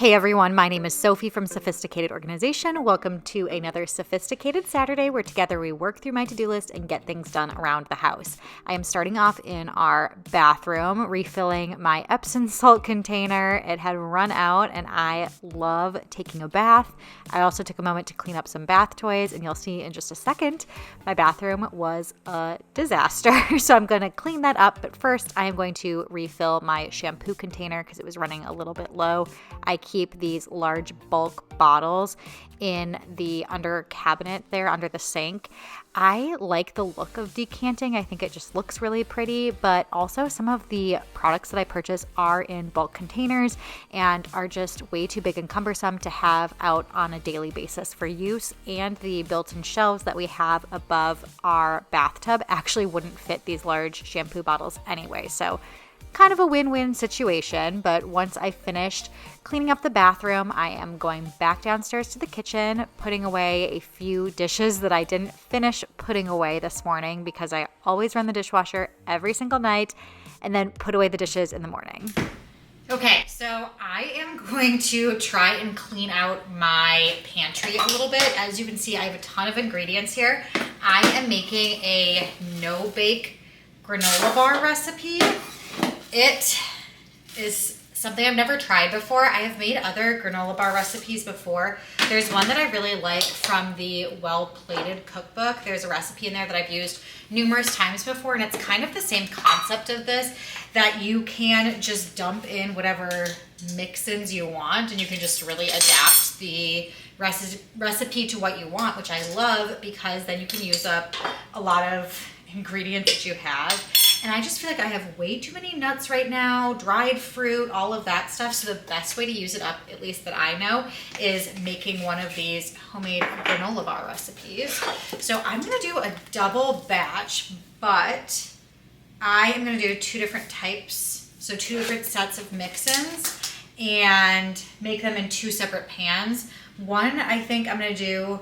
Hey everyone, my name is Sophie from Sophisticated Organization. Welcome to another Sophisticated Saturday where together we work through my to-do list and get things done around the house. I am starting off in our bathroom, refilling my Epsom salt container. It had run out and I love taking a bath. I also took a moment to clean up some bath toys, and you'll see in just a second, my bathroom was a disaster. So I'm going to clean that up, but first I am going to refill my shampoo container because it was running a little bit low. I keep these large bulk bottles in the under cabinet there under the sink. I like the look of decanting. I think it just looks really pretty, but also some of the products that I purchase are in bulk containers and are just way too big and cumbersome to have out on a daily basis for use. And the built-in shelves that we have above our bathtub actually wouldn't fit these large shampoo bottles anyway. So kind of a win-win situation, but once I finished cleaning up the bathroom, I am going back downstairs to the kitchen, putting away a few dishes that I didn't finish putting away this morning because I always run the dishwasher every single night and then put away the dishes in the morning. Okay, so I am going to try and clean out my pantry a little bit. As you can see, I have a ton of ingredients here. I am making a no-bake granola bar recipe. It is something I've never tried before. I have made other granola bar recipes before. There's one that I really like from the Well Plated cookbook. There's a recipe in there that I've used numerous times before, and it's kind of the same concept of this, that you can just dump in whatever mix-ins you want, and you can just really adapt the recipe to what you want, which I love because then you can use up a lot of ingredients that you have. And I just feel like I have way too many nuts right now, dried fruit, all of that stuff. So the best way to use it up, at least that I know, is making one of these homemade granola bar recipes. So I'm gonna do a double batch, but I am gonna do two different types. So two different sets of mix-ins and make them in two separate pans. One, I think I'm gonna do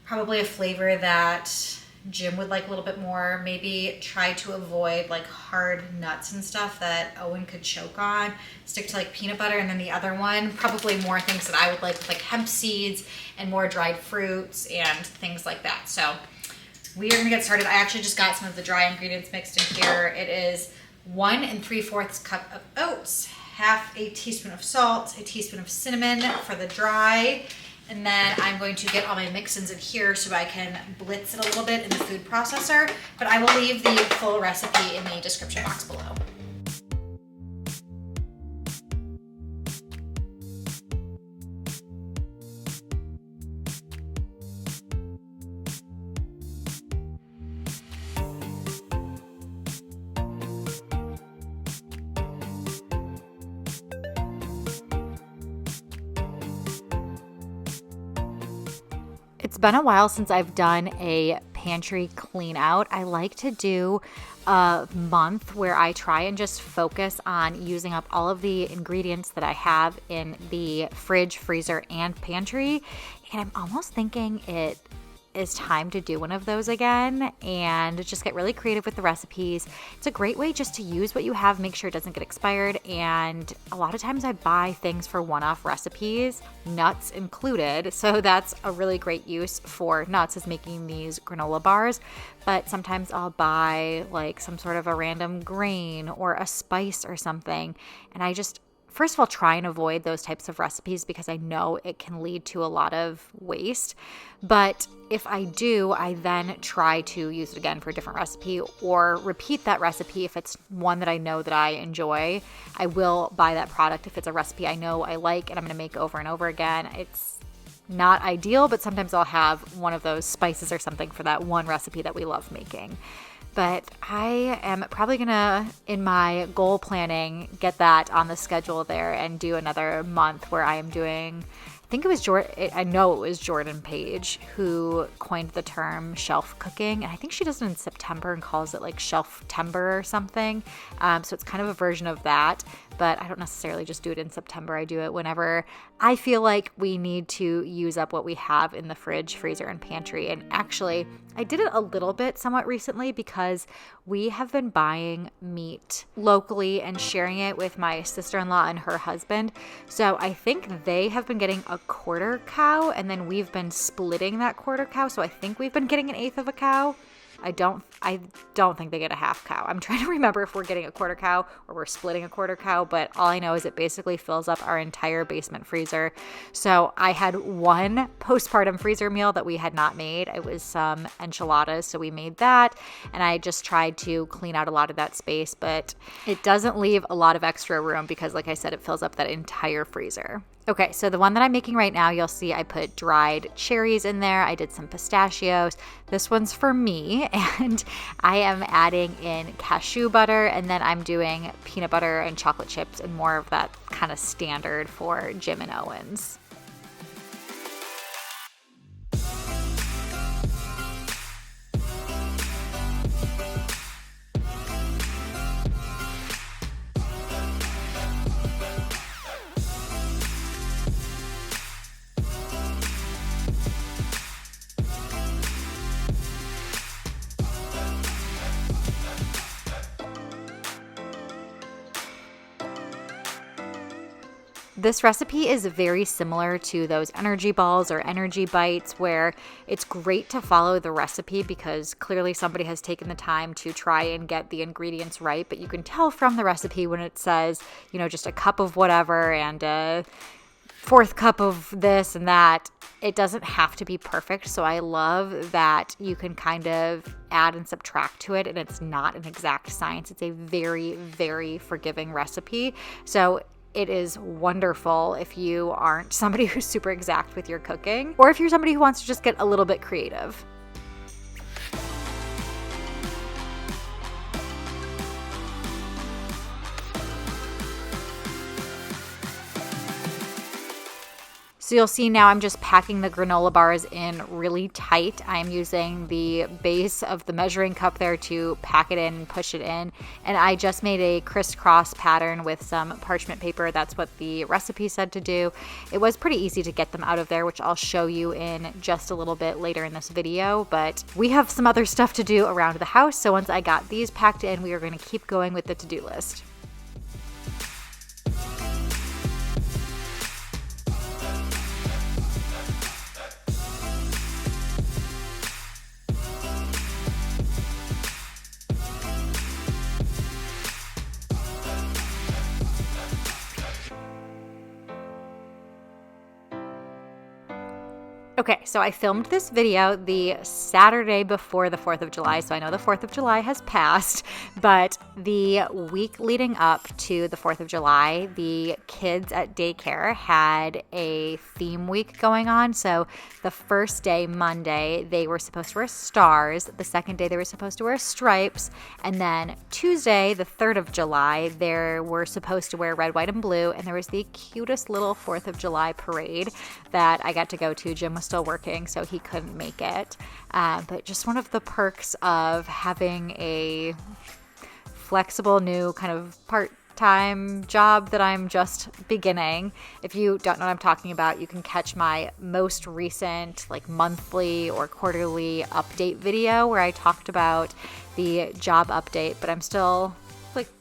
probably a flavor that Jim would like a little bit more. Maybe try to avoid like hard nuts and stuff that Owen could choke on. Stick to like peanut butter. And then the other one, probably more things that I would like hemp seeds and more dried fruits and things like that. So we are gonna get started. I actually just got some of the dry ingredients mixed in here. It is 1 3/4 cup of oats, half a teaspoon of salt, a teaspoon of cinnamon for the dry. And then I'm going to get all my mix-ins in here so I can blitz it a little bit in the food processor, but I will leave the full recipe in the description box below. It's been a while since I've done a pantry clean out. I like to do a month where I try and just focus on using up all of the ingredients that I have in the fridge, freezer, and pantry. And I'm almost thinking it is time to do one of those again and just get really creative with the recipes. It's a great way just to use what you have, make sure it doesn't get expired. And a lot of times I buy things for one-off recipes, nuts included. So that's a really great use for nuts, is making these granola bars. But sometimes I'll buy like some sort of a random grain or a spice or something. And I just, first of all, try and avoid those types of recipes because I know it can lead to a lot of waste. But if I do, I then try to use it again for a different recipe or repeat that recipe if it's one that I know that I enjoy. I will buy that product if it's a recipe I know I like and I'm going to make over and over again. It's not ideal, but sometimes I'll have one of those spices or something for that one recipe that we love making. But I am probably going to, in my goal planning, get that on the schedule there and do another month where I am doing think it was I know it was Jordan Page who coined the term shelf cooking. And I think she does it in September and calls it like Shelf-tember or something. So it's kind of a version of that, but I don't necessarily just do it in September. I do it whenever I feel like we need to use up what we have in the fridge, freezer, and pantry. And actually, I did it a little bit somewhat recently because we have been buying meat locally and sharing it with my sister-in-law and her husband. So I think they have been getting a quarter cow, and then we've been splitting that quarter cow. So I think we've been getting an eighth of a cow. I don't think they get a half cow. I'm trying to remember if we're getting a quarter cow or we're splitting a quarter cow, but all I know is it basically fills up our entire basement freezer. So I had one postpartum freezer meal that we had not made. It was some enchiladas, so we made that, and I just tried to clean out a lot of that space, but it doesn't leave a lot of extra room because, like I said, it fills up that entire freezer. Okay, so the one that I'm making right now, you'll see I put dried cherries in there. I did some pistachios. This one's for me, and I am adding in cashew butter, and then I'm doing peanut butter and chocolate chips and more of that kind of standard for Jim and Owen's. This recipe is very similar to those energy balls or energy bites where it's great to follow the recipe because clearly somebody has taken the time to try and get the ingredients right, but you can tell from the recipe when it says, just a cup of whatever and a fourth cup of this and that. It doesn't have to be perfect, so I love that you can kind of add and subtract to it, and it's not an exact science. It's a very, very forgiving recipe. So it is wonderful if you aren't somebody who's super exact with your cooking, or if you're somebody who wants to just get a little bit creative. So you'll see now I'm just packing the granola bars in really tight. I'm using the base of the measuring cup there to pack it in and push it in. And I just made a crisscross pattern with some parchment paper. That's what the recipe said to do. It was pretty easy to get them out of there, which I'll show you in just a little bit later in this video. But we have some other stuff to do around the house. So once I got these packed in, we are going to keep going with the to-do list. Okay, so I filmed this video the Saturday before the 4th of July, so I know the 4th of July has passed, but the week leading up to the 4th of July, the kids at daycare had a theme week going on. So the first day, Monday, they were supposed to wear stars. The second day, they were supposed to wear stripes. And then Tuesday, the 3rd of July, they were supposed to wear red, white, and blue. And there was the cutest little 4th of July parade that I got to go to. Jim was still working, so he couldn't make it. But just one of the perks of having a flexible new kind of part-time job that I'm just beginning. If you don't know what I'm talking about, you can catch my most recent monthly or quarterly update video where I talked about the job update, but I'm still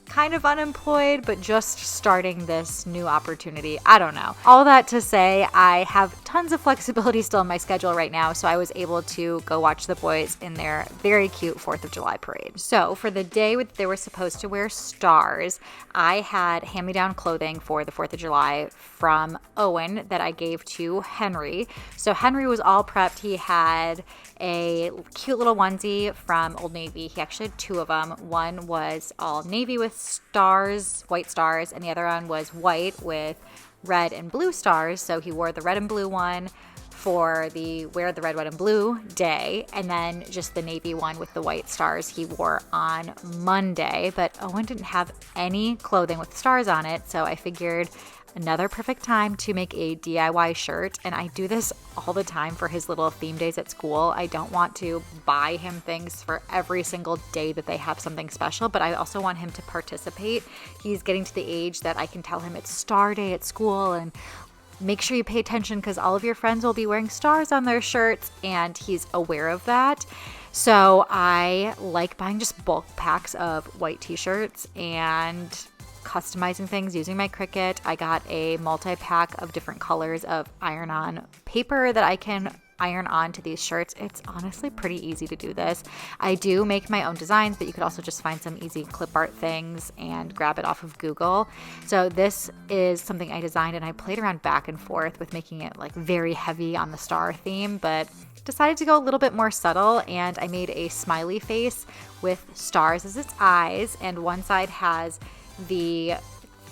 kind of unemployed, but just starting this new opportunity. I don't know. All that to say, I have tons of flexibility still in my schedule right now, so I was able to go watch the boys in their very cute 4th of July parade. So for the day they were supposed to wear stars, I had hand-me-down clothing for the 4th of July from Owen that I gave to Henry. So Henry was all prepped. He had a cute little onesie from Old Navy. He actually had two of them. One was all navy with stars, white stars, and the other one was white with red and blue stars. So he wore the red and blue one for the wear the red, white, and blue day, and then just the navy one with the white stars he wore on Monday. But Owen didn't have any clothing with stars on it, so I figured another perfect time to make a DIY shirt. And I do this all the time for his little theme days at school. I don't want to buy him things for every single day that they have something special, but I also want him to participate. He's getting to the age that I can tell him it's star day at school and make sure you pay attention because all of your friends will be wearing stars on their shirts, and he's aware of that. So I like buying just bulk packs of white t-shirts and customizing things using my Cricut. I got a multi-pack of different colors of iron-on paper that I can iron on to these shirts. It's honestly pretty easy to do this. I do make my own designs, but you could also just find some easy clip art things and grab it off of Google. So this is something I designed, and I played around back and forth with making it like very heavy on the star theme, but decided to go a little bit more subtle, and I made a smiley face with stars as its eyes, and one side has the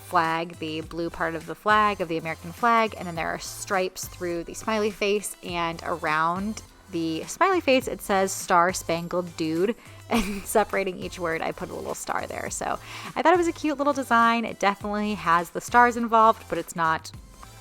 flag, the blue part of the flag, of the American flag, and then there are stripes through the smiley face, and around the smiley face it says Star Spangled Dude, and separating each word I put a little star there. So I thought it was a cute little design. It definitely has the stars involved, but it's not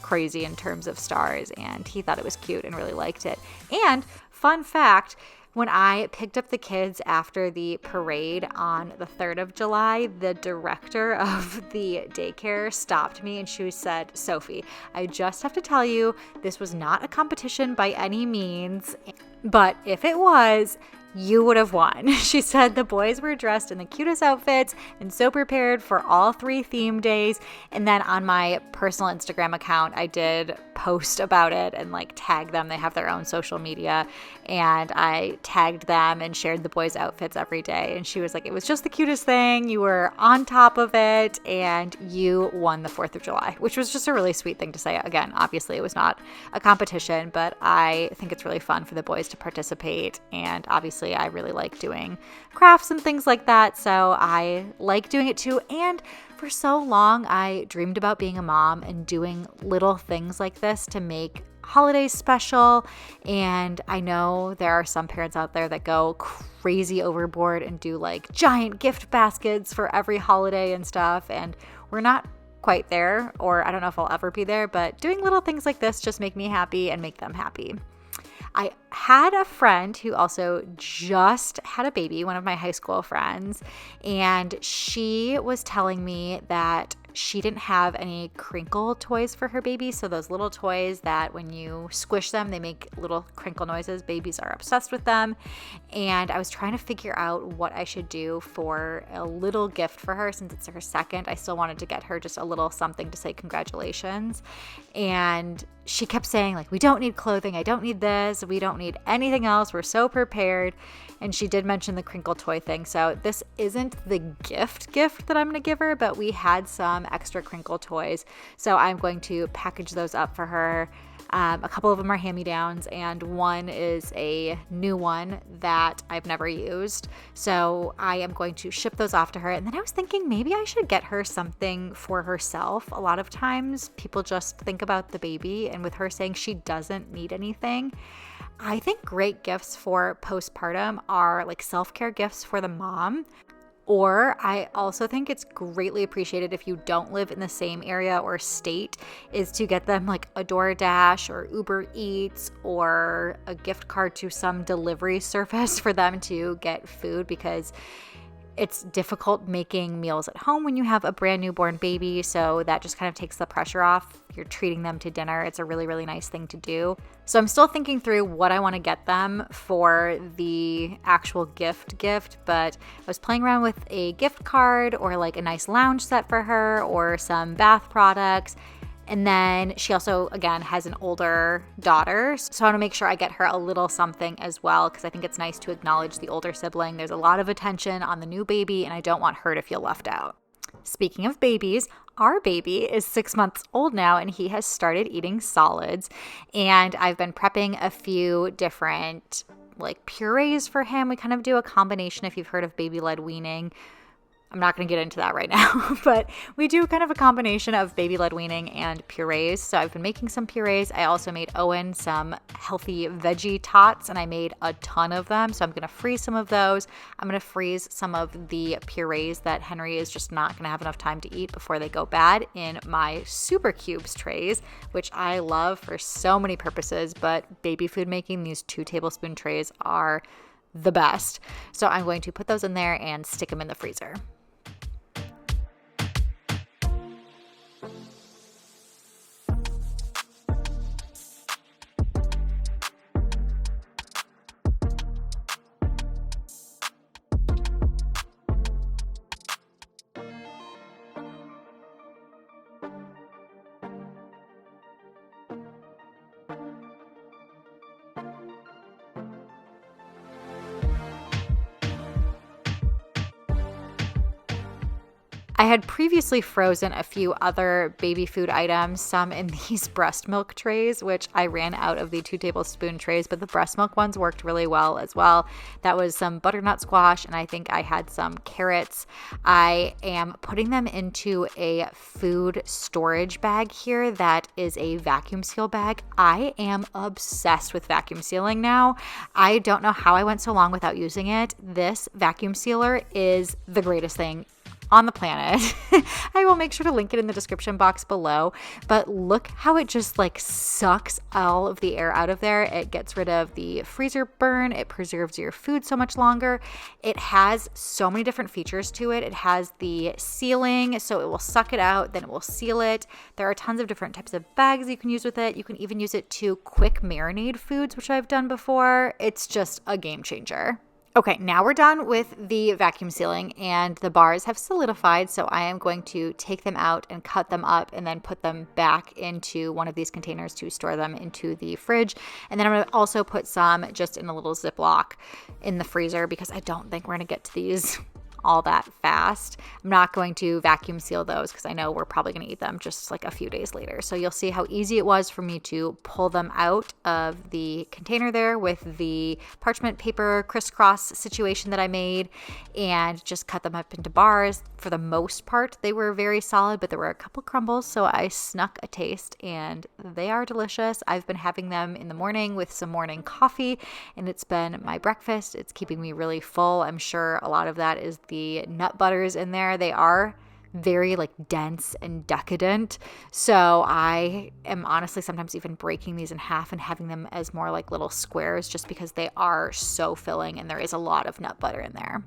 crazy in terms of stars, and he thought it was cute and really liked it. And fun fact, when I picked up the kids after the parade on the 3rd of July, the director of the daycare stopped me and she said, "Sophie, I just have to tell you, this was not a competition by any means, but if it was, you would have won." She said the boys were dressed in the cutest outfits and so prepared for all 3 theme days. And then on my personal Instagram account, I did post about it and like tag them. They have their own social media, and I tagged them and shared the boys' outfits every day. And she was like, "It was just the cutest thing. You were on top of it and you won the 4th of July," which was just a really sweet thing to say. Again, obviously it was not a competition, but I think it's really fun for the boys to participate. And obviously I really like doing crafts and things like that, so I like doing it too. And for so long, I dreamed about being a mom and doing little things like this to make holidays special. And I know there are some parents out there that go crazy overboard and do like giant gift baskets for every holiday and stuff. And we're not quite there, or I don't know if I'll ever be there, but doing little things like this just make me happy and make them happy. I had a friend who also just had a baby, one of my high school friends, and she was telling me that she didn't have any crinkle toys for her baby. So those little toys that when you squish them, they make little crinkle noises. Babies are obsessed with them. And I was trying to figure out what I should do for a little gift for her since it's her second. I still wanted to get her just a little something to say congratulations. And she kept saying like, "We don't need clothing. I don't need this. We don't need anything else. We're so prepared." And she did mention the crinkle toy thing. So this isn't the gift that I'm going to give her, but we had some extra crinkle toys. So I'm going to package those up for her. A couple of them are hand-me-downs, and one is a new one that I've never used. So I am going to ship those off to her. And then I was thinking maybe I should get her something for herself. A lot of times people just think about the baby, and with her saying she doesn't need anything, I think great gifts for postpartum are like self-care gifts for the mom. Or I also think it's greatly appreciated if you don't live in the same area or state, is to get them like a DoorDash or Uber Eats or a gift card to some delivery service for them to get food, because it's difficult making meals at home when you have a brand newborn baby. So that just kind of takes the pressure off. You're treating them to dinner. It's a really, really nice thing to do. So I'm still thinking through what I want to get them for the actual gift, but I was playing around with a gift card or like a nice lounge set for her or some bath products. And then she also, again, has an older daughter. So I want to make sure I get her a little something as well, because I think it's nice to acknowledge the older sibling. There's a lot of attention on the new baby, and I don't want her to feel left out. Speaking of babies, our baby is 6 months old now, and he has started eating solids. And I've been prepping a few different like purees for him. We kind of do a combination, if you've heard of baby-led weaning. I'm not going to get into that right now, but we do kind of a combination of baby-led weaning and purees. So I've been making some purees. I also made Owen some healthy veggie tots, and I made a ton of them. So I'm going to freeze some of those. I'm going to freeze some of the purees that Henry is just not going to have enough time to eat before they go bad in my super cubes trays, which I love for so many purposes, but baby food making, these 2 tablespoon trays are the best. So I'm going to put those in there and stick them in the freezer. I had previously frozen a few other baby food items, some in these breast milk trays, which I ran out of the 2 tablespoon trays, but the breast milk ones worked really well as well. That was some butternut squash, and I think I had some carrots. I am putting them into a food storage bag here that is a vacuum seal bag. I am obsessed with vacuum sealing now. I don't know how I went so long without using it. This vacuum sealer is the greatest thing on the planet. I will make sure to link it in the description box below, but look how it just like sucks all of the air out of there. It gets rid of the freezer burn. It preserves your food so much longer. It has so many different features to it. It has the sealing, so it will suck it out, then it will seal it. There are tons of different types of bags you can use with it. You can even use it to quick marinate foods, which I've done before. It's just a game changer. Okay, now we're done with the vacuum sealing and the bars have solidified, so I am going to take them out and cut them up and then put them back into one of these containers to store them into the fridge. And then I'm going to also put some just in a little Ziploc in the freezer because I don't think we're going to get to these all that fast. I'm not going to vacuum seal those because I know we're probably going to eat them just like a few days later. So you'll see how easy it was for me to pull them out of the container there with the parchment paper crisscross situation that I made and just cut them up into bars. For the most part, they were very solid, but there were a couple crumbles, so I snuck a taste and they are delicious. I've been having them in the morning with some morning coffee and it's been my breakfast. It's keeping me really full. I'm sure a lot of that is the nut butters in there. They are very like dense and decadent. So I am honestly sometimes even breaking these in half and having them as more like little squares just because they are so filling and there is a lot of nut butter in there.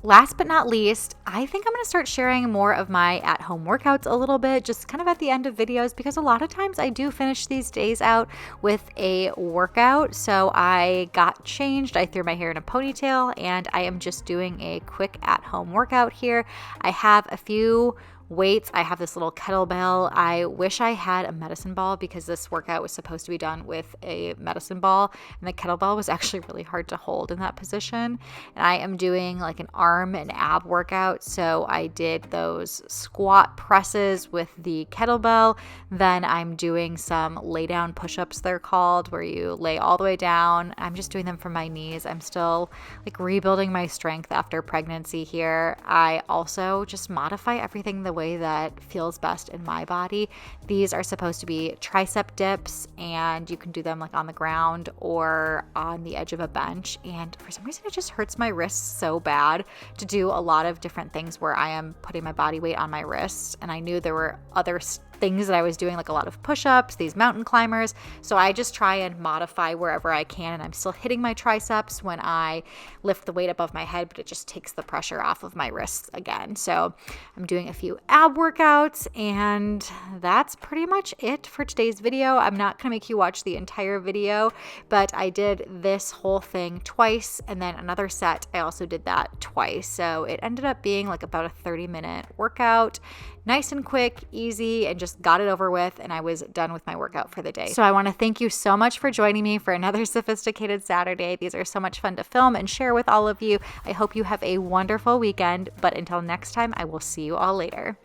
Last but not least, I think I'm going to start sharing more of my at-home workouts a little bit, just kind of at the end of videos, because a lot of times I do finish these days out with a workout. So I got changed, I threw my hair in a ponytail, and I am just doing a quick at-home workout here. I have a few weights. I have this little kettlebell. I wish I had a medicine ball because this workout was supposed to be done with a medicine ball, and the kettlebell was actually really hard to hold in that position. And I am doing like an arm and ab workout. So I did those squat presses with the kettlebell. Then I'm doing some lay down push-ups, they're called, where you lay all the way down. I'm just doing them for my knees. I'm still like rebuilding my strength after pregnancy here. I also just modify everything the way that feels best in my body. These are supposed to be tricep dips, and you can do them like on the ground or on the edge of a bench. And for some reason, it just hurts my wrists so bad to do a lot of different things where I am putting my body weight on my wrists. And I knew there were other things that I was doing, like a lot of push-ups, these mountain climbers. So I just try and modify wherever I can. And I'm still hitting my triceps when I lift the weight above my head, but it just takes the pressure off of my wrists again. So I'm doing a few ab workouts, and that's pretty much it for today's video. I'm not going to make you watch the entire video, but I did this whole thing twice, and then another set, I also did that twice. So it ended up being like about a 30-minute workout. nice and quick, easy, and just got it over with, and I was done with my workout for the day. So I want to thank you so much for joining me for another Sophisticated Saturday. These are so much fun to film and share with all of you. I hope you have a wonderful weekend, but until next time, I will see you all later.